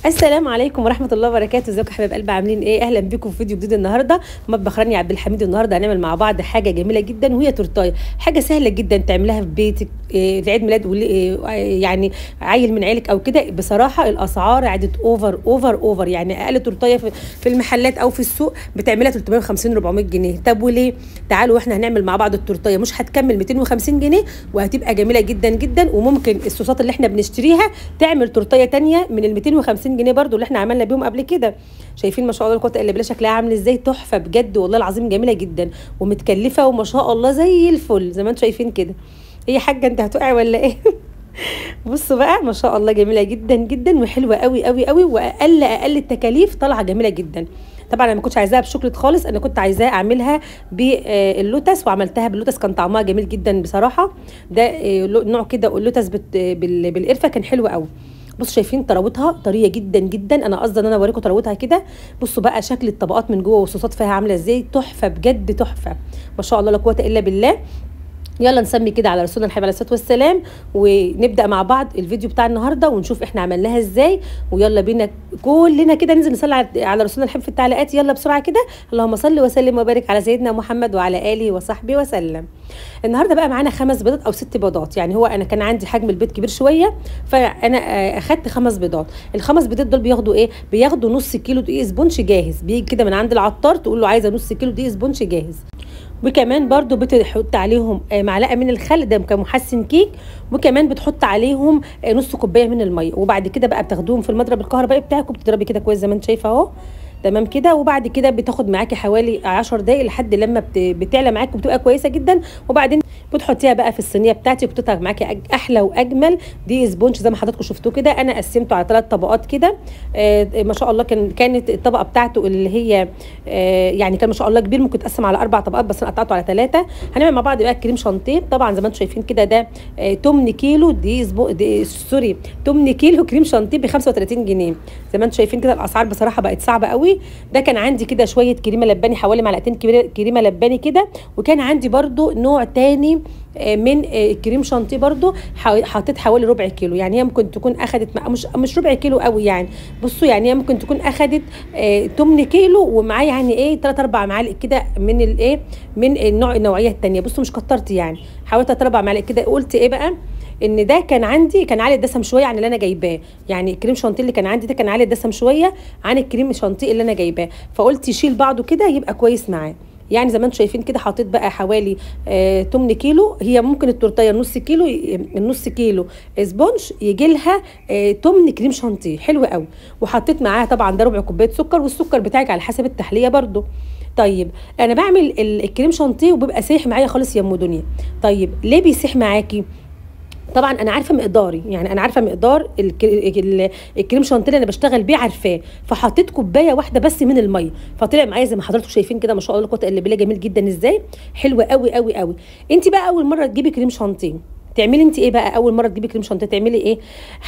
السلام عليكم ورحمه الله وبركاته. ازيكم يا حبايب قلبي، عاملين ايه؟ اهلا بكم في فيديو جديد. النهارده مطبخ رانيا عبد الحميد. النهارده هنعمل مع بعض حاجه جميله جدا وهي تورتايه، حاجه سهله جدا تعملها في بيتك في عيد ميلاد يعني عيل من عيلك او كده. بصراحه الاسعار عدت اوفر اوفر اوفر، يعني اقل تورتايه في المحلات او في السوق بتعملها 350 400 جنيه. طب وليه؟ تعالوا واحنا هنعمل مع بعض التورتايه مش هتكمل 250 جنيه وهتبقى جميله جدا جدا. وممكن الصوصات اللي احنا بنشتريها تعمل تورتايه ثانيه من ال 250 جنيه برضو اللي احنا عملنا بيهم قبل كده. شايفين ما شاء الله القطه اللي بلا شكلها عامل ازاي؟ تحفه بجد والله العظيم، جميله جدا ومتكلفه وما شاء الله زي الفل زي ما انتم شايفين كده. ايه يا حاجه انت هتقعي ولا ايه؟ بصوا بقى ما شاء الله جميله جدا جدا وحلوه قوي قوي قوي، واقل التكاليف طالعه جميله جدا. طبعا انا ما كنتش عايزاها بشوكليت خالص، انا كنت عايزاها اعملها باللوتس وعملتها باللوتس، كان طعمها جميل جدا بصراحه. ده نوع كده اللوتس بالقرفه كان حلو قوي. بصوا شايفين طراوتها طريه جدا جدا، انا قصدي ان انا اوريكم طراوتها كده. بصوا بقى شكل الطبقات من جوه والصوصات فيها عامله ازاي، تحفه بجد تحفه ما شاء الله لا قوه الا بالله. يلا نسمي كده على رسولنا الحبيب عليه الصلاه والسلام ونبدا مع بعض الفيديو بتاع النهارده ونشوف احنا عملناها ازاي. ويلا بينا كلنا كده ننزل نصلي على رسولنا الحبيب في التعليقات. يلا بسرعه كده، اللهم صل وسلم وبارك على سيدنا محمد وعلى اله وصحبه وسلم. النهارده بقى معانا 5 بيضات او 6 بيضات، يعني هو انا كان عندي حجم البيض كبير شويه فانا اخدت 5 بيضات. الخمس بيضات دول بياخدوا ايه؟ بياخدوا نص كيلو دقيق سبونج جاهز، بيجي كده من عند العطار تقول له عايزه نص كيلو دقيق سبونج جاهز. وكمان برضو بتحط عليهم معلقه من الخل ده كمحسن كيك، وكمان بتحط عليهم نص كوبايه من الميه. وبعد كده بقى بتاخدوهم في المضرب الكهربائي بتاعك وبتضربي كده كويس زي ما انت شايفه اهو، تمام كده. وبعد كده بتاخد معاكي حوالي 10 دقايق لحد لما بتعلى معاكي وبتبقى كويسه جدا. وبعدين بتحطيها بقى في الصينيه بتاعتك وبتطلع معاكي احلى واجمل دي سبونج زي ما حضراتكم شفتوه كده. انا قسمته على 3 طبقات كده ما شاء الله. كانت الطبقه بتاعته اللي هي يعني كان ما شاء الله كبير، ممكن تقسم على 4 طبقات بس انا قطعته على 3. هنعمل مع بعض بقى الكريم شانتيه. طبعا زي ما انتم شايفين كده ده 8 كيلو سوري 8 كيلو كريم شانتيه ب 35 جنيه. زي ما انتم شايفين كده الاسعار بصراحه بقت صعبه قوي. ده كان عندي كده شويه كريمه لباني، حوالي معلقتين كريمه لباني كده. وكان عندي برضو نوع تاني من الكريم شانتيه برضو حطيت حوالي ربع كيلو، يعني هي ممكن تكون اخدت مش ربع كيلو قوي يعني. بصوا يعني هي ممكن تكون اخدت 8 كيلو ومعايا يعني ايه 3 4 معالق كده من الايه من النوعيه الثانيه. بصوا مش كترت يعني، حاولت 3 4 معالق كده. قلت ايه بقى ان ده كان عندي كان عالي الدسم شويه عن اللي انا جايباه، يعني الكريم شانتيه اللي كان عندي ده كان عالي الدسم شويه عن الكريم شانتيه اللي انا جايباه، فقلت يشيل بعضه كده يبقى كويس معاه. يعني زي ما انتم شايفين كده حطيت بقى حوالي 8 كيلو. هي ممكن التورتيه النص كيلو سبونج يجي لها 8 كريم شانتيه حلو قوي. وحطيت معاها طبعا ده ربع كوبايه سكر، والسكر بتاعك على حسب التحليه برده. طيب انا بعمل الكريم شانتيه وبيبقى سايح معايا خالص يا ام دنيا. طيب ليه بيسيح معاكي؟ طبعا انا عارفه مقداري، يعني انا عارفه مقدار الكريم شانتيه اللي انا بشتغل بيه عارفاه، فحطيت كوبايه واحده بس من الميه فطلع معايا زي ما حضراتكم شايفين كده ما شاء الله القوه الا بالله، جميل جدا ازاي، حلوه قوي قوي قوي. انت بقى اول مره تجيبي كريم شانتيه تعملي انت ايه بقى؟ اول مره تجيبي كريم شانتيه تعملي ايه؟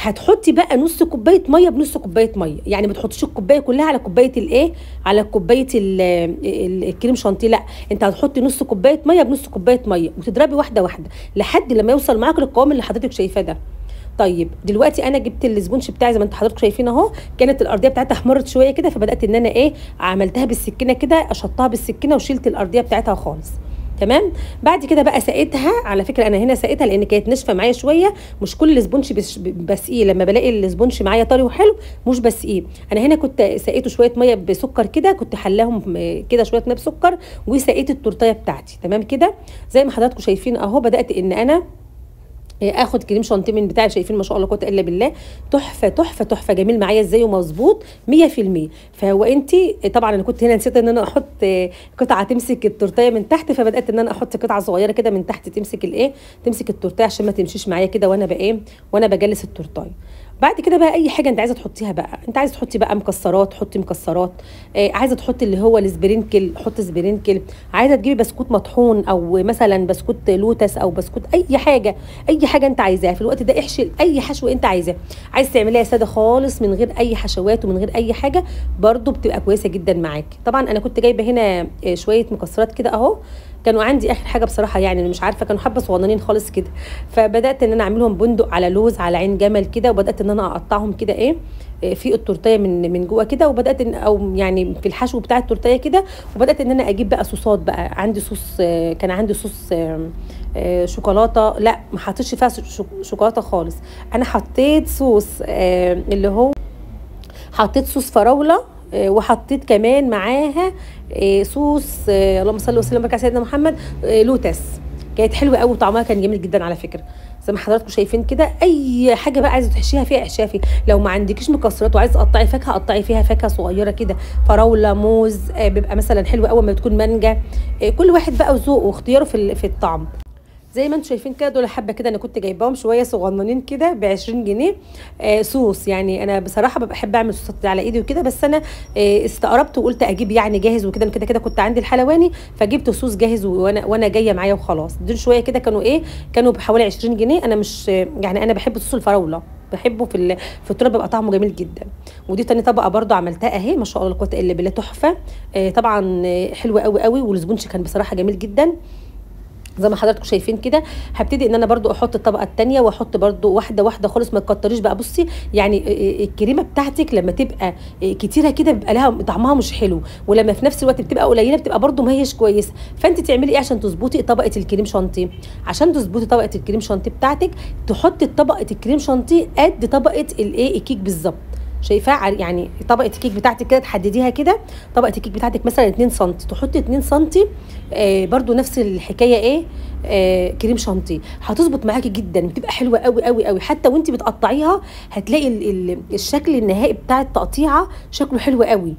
هتحطي بقى نص كوبايه ميه بنص كوبايه ميه، يعني ما تحطيش الكوبايه كلها على كوبايه الايه على كوبايه الكريم شانتيه، لا انت هتحطي نص كوبايه ميه بنص كوبايه ميه وتضربي واحده واحده لحد لما يوصل معاك للقوام اللي حضرتك شايفاه ده. طيب دلوقتي انا جبت السبونج بتاعي زي ما انتوا حضراتكم شايفين اهو، كانت الارضيه بتاعتها احمرت شويه كده، فبدات ان انا ايه عملتها بالسكينه كده، اشطها بالسكينه وشلت الارضيه بتاعتها خالص. تمام. بعد كده بقى سقيتها، على فكره انا هنا سقيتها لان كانت ناشفه معايا شويه، مش كل السبونج بسقيه، لما بلاقي السبونج معايا طري وحلو مش بسقيه. انا هنا كنت سقيته شويه ميه بسكر كده، كنت حلاهم كده شويه ميه بسكر وسقيت التورتيه بتاعتي تمام كده زي ما حضراتكم شايفين اهو. بدات ان انا اخد كريم شانتيه من بتاعي، شايفين ما شاء الله قوه الا بالله، تحفه تحفه تحفه، جميل معايا ازاي ومظبوط 100%. فهو انت طبعا انا كنت هنا نسيت ان انا احط قطعه تمسك التورتيه من تحت، فبدات ان انا احط قطعه صغيره كده من تحت تمسك تمسك التورتيه عشان ما تمشيش معايا كده وانا بجلس التورتيه. بعد كده بقى اي حاجه انت عايزه تحطيها بقى، انت عايزه تحطي بقى مكسرات حطي مكسرات، عايزه تحطي اللي هو السبرينكل حطي سبرينكل، عايزه تجيبي بسكوت مطحون او مثلا بسكوت لوتس او بسكوت اي حاجه انت عايزاها في الوقت ده، احشي اي حشو انت عايزاه. عايز تعمليها ساده خالص من غير اي حشوات ومن غير اي حاجه برده بتبقى كويسه جدا معاكي. طبعا انا كنت جايبه هنا شويه مكسرات كده اهو، كانوا عندي اخر حاجه بصراحه، يعني انا مش عارفه كانوا حبه صغننين خالص كده، فبدات ان انا اعملهم بندق على لوز على عين جمل كده، وبدات ان انا اقطعهم كده في التورتيه من جوه كده، وبدات او يعني في الحشو بتاع التورتيه كده. وبدات ان انا اجيب بقى صوصات، بقى عندي صوص، كان عندي صوص شوكولاته، لا ما حطيتش فيها شوكولاته خالص. انا حطيت صوص اللي هو حطيت صوص فراوله، وحطيت كمان معاها صوص اللهم صل وسلم وبارك على سيدنا محمد، لوتس. كانت حلوه قوي وطعمها كان جميل جدا على فكره. زي ما حضراتكم شايفين كده، اي حاجه بقى عايزه تحشيها فيها احشيها فيها. لو ما عندكيش مكسرات وعايزه تقطعي فاكهه، قطعي فيها فاكهه صغيره كده، فراوله، موز، بيبقى مثلا حلو قوي ما بتكون مانجا. كل واحد بقى وذوقه واختياره في الطعم. زي ما انتم شايفين كده، دول حبه كده انا كنت جايباهم شويه صغننين كده ب 20 جنيه. صوص يعني انا بصراحه بحب اعمل صوصات على ايدي وكده، بس انا استقربت وقلت اجيب يعني جاهز وكده. انا كده كده كنت عندي الحلواني، فجبت صوص جاهز وانا جايه معايا وخلاص. دول شويه كده كانوا بحوالي 20 جنيه. انا مش يعني انا بحب صوص الفراوله، بحبه في التراب، بيبقى طعمه جميل جدا. ودي تاني طبقه برضو عملتها اهي، ما شاء الله لا قوه الا بالله، تحفه. طبعا حلوه قوي قوي، والسبونش كان بصراحه جميل جدا. زي ما حضراتكم شايفين كده، هبتدي ان انا برضو احط الطبقه الثانيه، واحط برضو واحده واحده خالص، ما تكتريش بقى. بصي يعني الكريمه بتاعتك لما تبقى كتيره كده بيبقى لها طعمها مش حلو، ولما في نفس الوقت بتبقى قليله بتبقى برضو ما هيش كويسه. فانت تعملي ايه عشان تظبطي طبقه الكريم شانتيه؟ عشان تظبطي طبقه الكريم شانتيه بتاعتك، تحطي طبقه الكريم شانتيه قد طبقه الكيك بالظبط. شايفاه يعني طبقه الكيك بتاعتك كده تحدديها كده. طبقه الكيك بتاعتك مثلا 2 سم، تحطي 2 سم برضو نفس الحكايه كريم شانتيه. هتظبط معاكي جدا، بتبقى حلوه قوي قوي قوي. حتى وانت بتقطعيها هتلاقي الشكل النهائي بتاع التقطيعه شكله حلو قوي،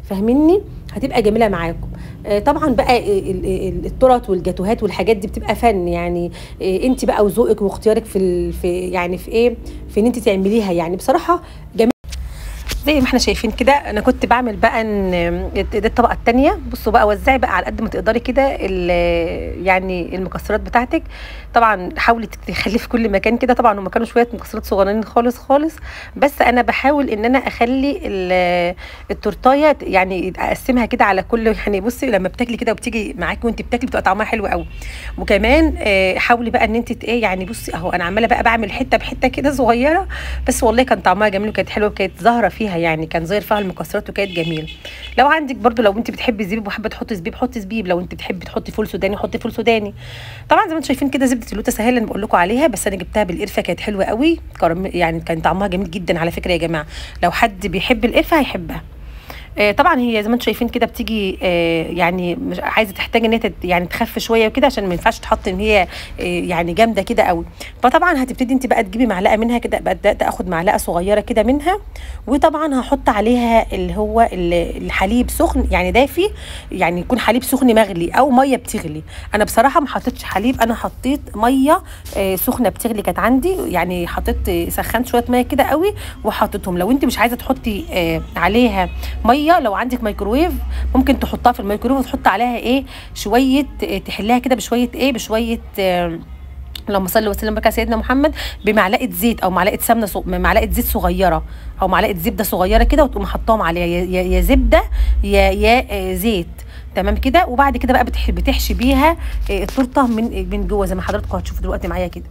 فاهميني؟ هتبقى جميله معاكم. طبعا بقى التورت والجاتوهات والحاجات دي بتبقى فن يعني. انت بقى وذوقك واختيارك في ان انت تعمليها يعني بصراحه جميل. زي ما احنا شايفين كده، انا كنت بعمل بقى دي الطبقه الثانيه. بصوا بقى، وزعي بقى على قد ما تقدري كده يعني المكسرات بتاعتك. طبعا حاولي تخليه في كل مكان كده. طبعا هم كانوا شويه مكسرات صغيرين خالص خالص، بس انا بحاول ان انا اخلي التورتايه يعني اقسمها كده على كل يعني. بصي لما بتاكلي كده وبتيجي معاكي وانت بتاكلي بتبقى طعمها حلو قوي. وكمان حاولي بقى ان انت يعني بصي اهو انا عماله بقى بعمل حته بحته كده صغيره، بس والله كان طعمها جميل وكانت حلوه وكانت ظاهره فيها يعني، كان ظاهر فيها المكسرات وكانت جميل. لو عندك برضو، لو انت بتحبي الزبيب وحابه تحطي زبيب حطي زبيب، لو انت بتحبي تحطي فول سوداني حطي فول سوداني. طبعا زي ما انتم شايفين كده، زبده اللوتس اهي اللي بقول لكم عليها، بس انا جبتها بالقرفه كانت حلوه قوي يعني كان طعمها جميل جدا على فكره يا جماعه. لو حد بيحب القرفه هيحبها. طبعا هي زي ما انتم شايفين كده بتيجي يعني مش عايزه تحتاج ان هي يعني تخف شويه وكده، عشان ما ينفعش تحط ان هي يعني جامده كده قوي. فطبعا هتبتدي انت بقى تجيبي معلقه منها كده، بدات اخد معلقه صغيره كده منها. وطبعا هحط عليها اللي هو الحليب سخن يعني دافي، يعني يكون حليب سخن مغلي او ميه بتغلي. انا بصراحه ما حطيتش حليب، انا حطيت ميه سخنه بتغلي كانت عندي، يعني حطيت سخنت شويه ميه كده قوي وحطيتهم. لو انت مش عايزه تحطي عليها ميه، لو عندك مايكروويف ممكن تحطها في الميكروويف وتحط عليها شويه، تحلها كده بشويه اللهم صل وسلم وبارك على سيدنا محمد، بمعلقه زيت او معلقه سمنه معلقه زيت صغيره او معلقه زبده صغيره كده، وتقوم حطاهم عليها يا زبده يا زيت. تمام كده. وبعد كده بقى بتحشي بيها التورته من جوه زي ما حضراتكم هتشوفوا دلوقتي معايا كده.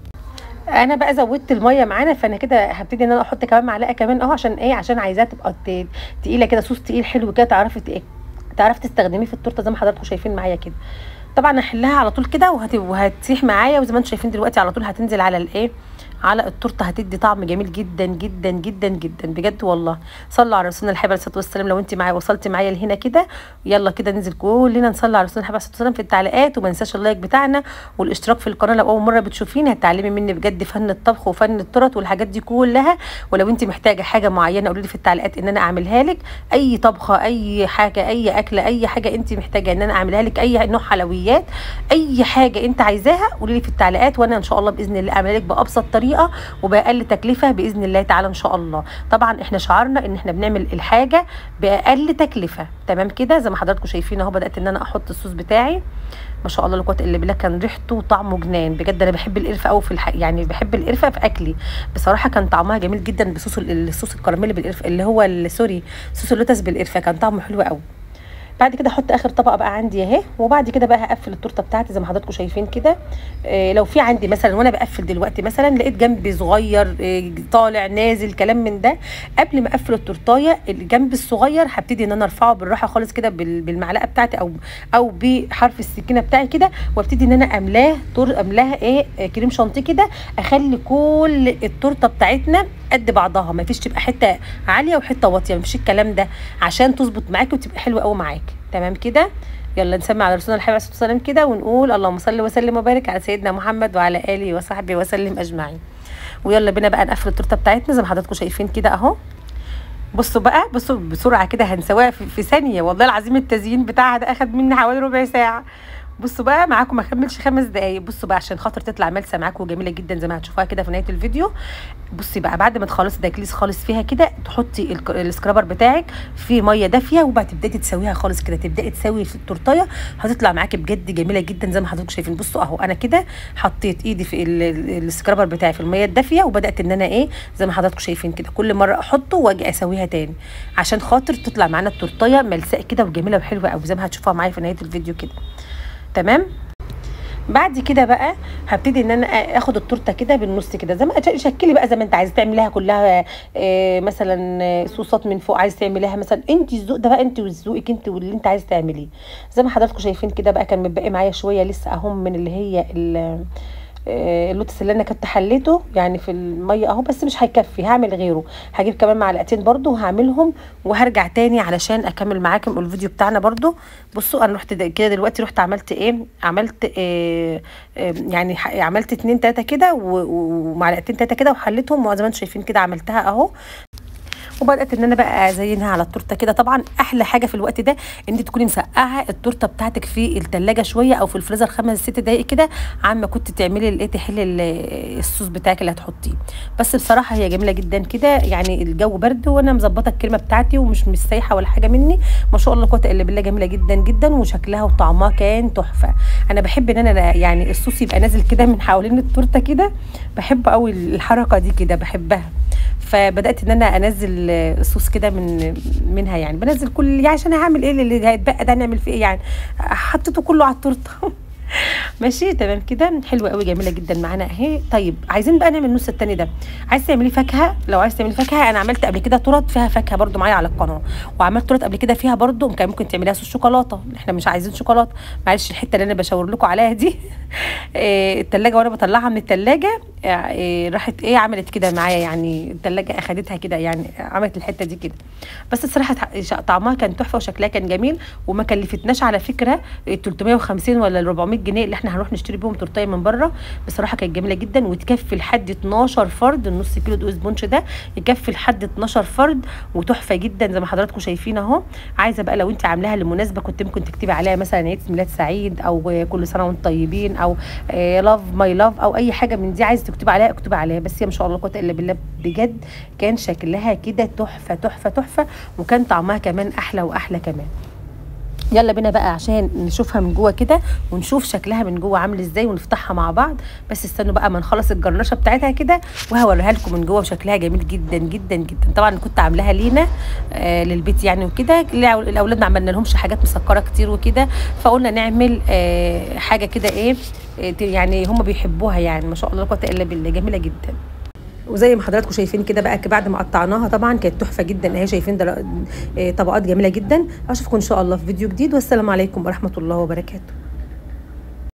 انا بقى زودت الميه معانا، فانا كده هبتدي ان انا احط كمان معلقه كمان عشان عايزاها تبقى تقيله كده، صوص تقيل حلو كده، تعرفي تستخدميه في التورته زي ما حضراتكم شايفين معايا كده. طبعا هحلها على طول كده وهتسيح معايا، وزي ما انتم شايفين دلوقتي على طول هتنزل على التورته، هتدي طعم جميل جدا جدا جدا جدا بجد والله. صلوا على رسولنا الحبيب عليه الصلاه والسلام. لو انت وصلتي معايا لهنا كده، يلا كده ننزل كلنا نصلي على رسولنا الحبيب عليه الصلاه والسلام في التعليقات، وما ننساش اللايك بتاعنا والاشتراك في القناه لو اول مره بتشوفيني. هتتعلمي مني بجد فن الطبخ وفن التورت والحاجات دي كلها. ولو انت محتاجه حاجه معينه قولي لي في التعليقات ان انا اعملها لك، اي طبخه، اي حاجه، اي اكله، اي حاجه انت محتاجه ان انا اعملها لك، اي نوع حلويات، اي حاجه انت عايزاها قولي لي في التعليقات، وانا ان شاء الله باذن الله اعملها لك بابسط طريقه وباقل تكلفه باذن الله تعالى ان شاء الله. طبعا احنا شعارنا ان احنا بنعمل الحاجه باقل تكلفه. تمام كده. زي ما حضراتكم شايفين اهو، بدات ان انا احط الصوص بتاعي. ما شاء الله لا قوه الا بالله، كان ريحته وطعمه جنان بجد. انا بحب القرفه قوي يعني بحب القرفه في اكلي بصراحه. كان طعمها جميل جدا بصوص الكراميل بالقرفه، اللي هو سوري، صوص اللوتس بالقرفه، كان طعمه حلو قوي. بعد كده احط اخر طبقه بقى عندي اهي، وبعد كده بقى هقفل التورته بتاعتي زي ما حضراتكم شايفين كده. لو في عندي مثلا وانا بقفل دلوقتي مثلا لقيت جنبي صغير طالع نازل كلام من ده، قبل ما اقفل التورتايه الجنب الصغير هبتدي ان انا ارفعه بالراحه خالص كده بالمعلقه بتاعتي او بحرف السكينه بتاعي كده، وابتدي ان انا املاها كريم شانتيه كده، اخلي كل التورته بتاعتنا قد بعضها، ما فيش تبقى حته عاليه وحته واطيه، ما فيش الكلام ده، عشان تظبط معاكي وتبقى حلوه قوي معاكي. تمام كده. يلا نسمع على رسولنا الحبيب عليه الصلاه والسلام كده ونقول اللهم صل وسلم وبارك على سيدنا محمد وعلى اله وصحبه وسلم اجمعين. ويلا بينا بقى نقفل التورته بتاعتنا زي ما حضراتكم شايفين كده اهو. بصوا بقى، بصوا بسرعه كده هنسويها في ثانيه، والله العظيم التزيين بتاعها ده اخد مني حوالي ربع ساعه. بصوا بقى معاكم ما كملش 5 دقايق. بصوا بقى عشان خاطر تطلع ملسه معاكم وجميله جدا زي ما هتشوفوها كده في نهايه الفيديو. بصي بقى بعد ما تخلصي داكليس خالص فيها كده، تحطي السكرابر بتاعك في ميه دافيه، وبعد تبداي تسويها خالص كده، تبداي تسوي في التورتايه، هتطلع معاكي بجد جميله جدا زي ما حضراتكم شايفين. بصوا اهو انا كده حطيت ايدي في السكرابر بتاعي في الميه الدافيه، وبدات ان انا زي ما حضراتكم شايفين كده كل مره احطه واجي اسويها تاني عشان خاطر تطلع معانا التورتايه ملساء كده وجميله وحلوه قوي زي ما هتشوفوها معايا في نهايه الفيديو كده. تمام. بعد كده بقى هبتدي ان انا اخد التورته كده بالنص كده، زي ما شكلي بقى زي ما انت عايزه تعمليها كلها، مثلا صوصات من فوق عايزه تعمليها مثلا، انت الذوق ده بقى انت وذوقك انت واللي انت عايزه تعمليه. زي ما حضراتكم شايفين كده بقى كان متبقي معايا شويه لسه اهم من اللي هي اللوتس اللي انا كنت حليته يعني في الميه اهو، بس مش هيكفي، هعمل غيره، هجيب كمان معلقتين برده وهعملهم وهرجع تاني علشان اكمل معاكم الفيديو بتاعنا برده. بصوا انا رحت كده دلوقتي، رحت عملت يعني عملت 2 3 كده ومعلقتين 3 كده وحليتهم، وزي ما انتم شايفين كده عملتها اهو، وبدات ان انا بقى ازينها على التورته كده. طبعا احلى حاجه في الوقت ده ان انت تكوني مسقعه التورته بتاعتك في الثلاجه شويه او في الفريزر 5 6 دقائق كده، عما كنت تعملي تحلي الصوص بتاعك اللي هتحطيه. بس بصراحه هي جميله جدا كده، يعني الجو برد وانا مظبطه الكريمه بتاعتي ومش سايحه ولا حاجه مني، ما شاء الله قوه الا بالله، جميله جدا جدا وشكلها وطعمها كان تحفه. انا بحب ان انا يعني الصوص يبقى نازل كده من حوالين التورته كده، بحب قوي الحركه دي كده، بحبها. فبدات ان انا انزل الصوص كده منها، يعني بنزل كل يعني عشان هعمل ايه اللي هيتبقى ده، نعمل فيه ايه يعني، حطيته كله على التورته. ماشي تمام كده، حلوه قوي جميله جدا معانا اهي. طيب عايزين بقى نعمل النص التاني ده، عايز تعملي فاكهه، لو عايز تعملي فاكهه انا عملت قبل كده تورت فيها فاكهه برده معايا على القناه، وعملت تورت قبل كده فيها برده كان ممكن تعمليها صوص شوكولاته، احنا مش عايزين شوكولاته، معلش الحته اللي انا بشاور لكم عليها دي التلاجة وانا بطلعها من التلاجة راحت عملت كده معايا، يعني التلاجة اخدتها كده، يعني عملت الحته دي كده. بس الصراحه طعمها كان تحفه وشكلها كان جميل، وما كلفتناش على فكره 350 ولا 400 جنيه اللي احنا هنروح نشتري بيهم تورتيه من بره. بصراحه كانت جميله جدا وتكفي لحد 12 فرد، النص كيلو دوز بونش ده يكفي لحد 12 فرد، وتحفه جدا زي ما حضراتكم شايفين اهو. عايزه بقى لو انت عاملاها لمناسبه كنت ممكن تكتبي عليها مثلا عيد ميلاد سعيد، او كل سنه وانتم طيبين، او لاف ماي لاف، او اي حاجه من دي عايزه تكتبي عليها اكتبي عليها. بس هي ما شاء الله قوه الا بالله بجد كان شكلها كده تحفه تحفه تحفه، وكان طعمها كمان احلى واحلى كمان. يلا بينا بقى عشان نشوفها من جوه كده ونشوف شكلها من جوه عامل ازاي ونفتحها مع بعض. بس استنوا بقى ما نخلص الجرنشه بتاعتها كده وهوريها لكم من جوه، وشكلها جميل جدا جدا جدا. طبعا كنت عاملاها لينا للبيت يعني وكده، الاولاد ما عملنا لهمش حاجات مسكره كتير وكده، فقلنا نعمل حاجه كده يعني هم بيحبوها، يعني ما شاء الله لا قوه الا بالله جميله جدا. وزي ما حضراتكم شايفين كده بقى بعد ما قطعناها طبعا كانت تحفه جدا اهي، شايفين طبقات جميله جدا. اشوفكم ان شاء الله في فيديو جديد، والسلام عليكم ورحمه الله وبركاته.